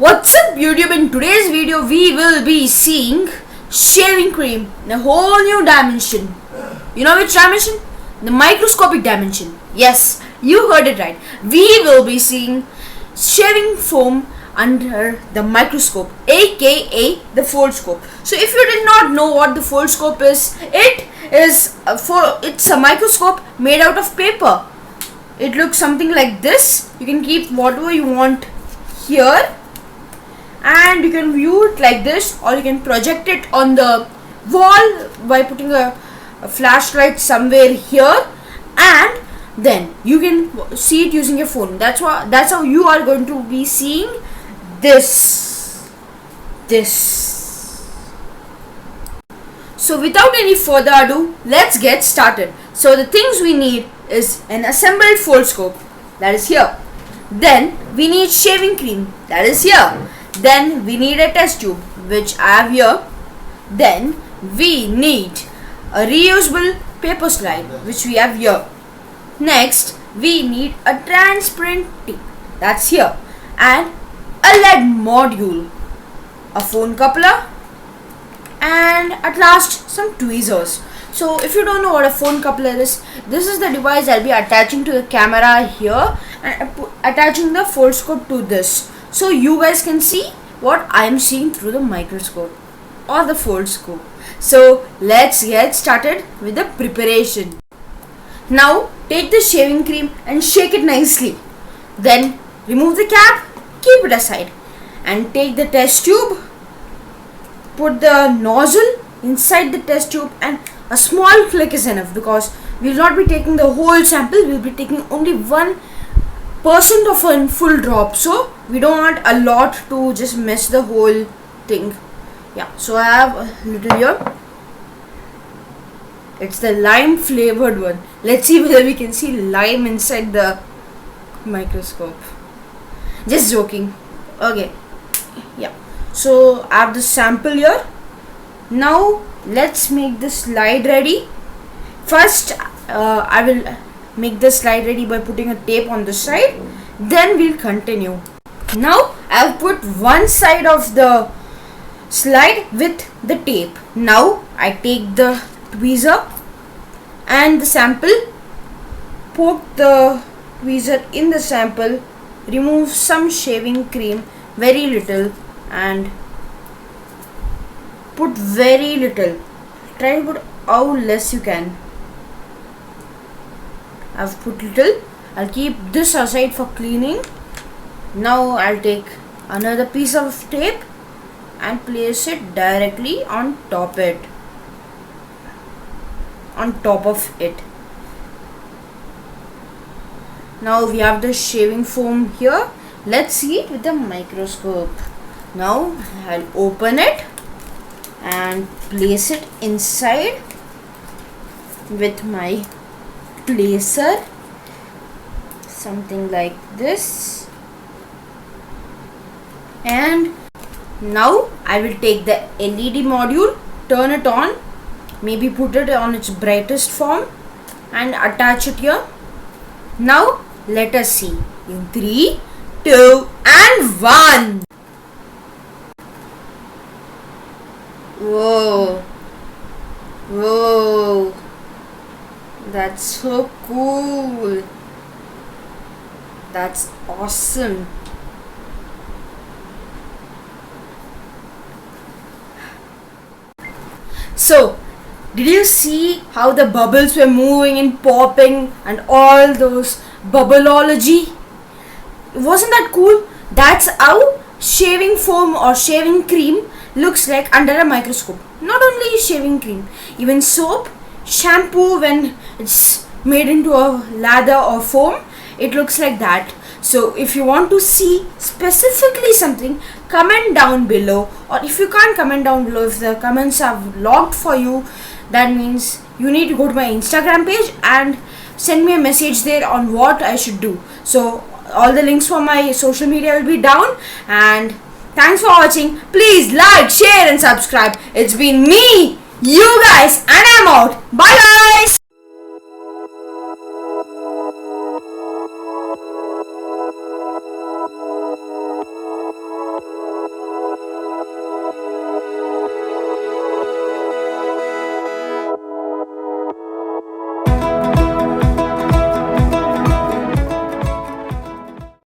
What's up YouTube? In today's video we will be seeing shaving cream in a whole new dimension. You know which dimension? The microscopic dimension. Yes, you heard it right. We will be seeing shaving foam under the microscope, aka the Foldscope. So if you did not know what the Foldscope is, it's a microscope made out of paper. It looks something like this. You can keep whatever you want here, and you can view it like this, or you can project it on the wall by putting a flashlight somewhere here, and then you can see it using your phone. That's how you are going to be seeing this. So without any further ado, let's get started. So the things we need is an assembled Foldscope, that is here. Then we need shaving cream, that is here. Then we need a test tube, which I have here. Then we need a reusable paper slide, which we have here. Next we need a transparent tape, that's here, and a LED module, a phone coupler, and at last some tweezers. So if you don't know what a phone coupler is, this is the device I'll be attaching to the camera here and attaching the Foldscope to this, so you guys can see what I am seeing through the microscope or the Foldscope. So let's get started with the preparation. Now take the shaving cream and shake it nicely. Then remove the cap, keep it aside, and take the test tube. Put the nozzle inside the test tube, and a small click is enough, because we will not be taking the whole sample. We will be taking only 1% of a full drop, so we don't want a lot to just mess the whole thing. Yeah, so I have a little here. It's the lime flavored one. Let's see whether we can see lime inside the microscope. Just joking. Okay, yeah, so I have the sample here. Now let's make the slide ready. First I will make the slide ready by putting a tape on the side, then we'll continue. Now I have put one side of the slide with the tape. Now I take the tweezer and the sample, poke the tweezer in the sample, remove some shaving cream, very little, and put very little. Try to put how less you can. I've put little. I'll keep this aside for cleaning. Now I'll take another piece of tape and place it directly on top of it. Now we have the shaving foam here. Let's see it with the microscope. Now I'll open it and place it inside with my placer, something like this. And now I will take the LED module, turn it on, maybe put it on its brightest form, and attach it here. Now let us see in 3, 2 and 1. Whoa, that's so cool. That's awesome. So did you see how the bubbles were moving and popping and all those bubbleology? Wasn't that cool? That's how shaving foam or shaving cream looks like under a microscope. Not only shaving cream, even soap, shampoo, when it's made into a lather or foam, it looks like that. So if you want to see specifically something, comment down below, or if you can't comment down below, if the comments are locked for you, that means you need to go to my Instagram page and send me a message there on what I should do. So all the links for my social media will be down, and thanks for watching. Please like, share and subscribe. It's been me, you guys, and I'm out. Bye guys.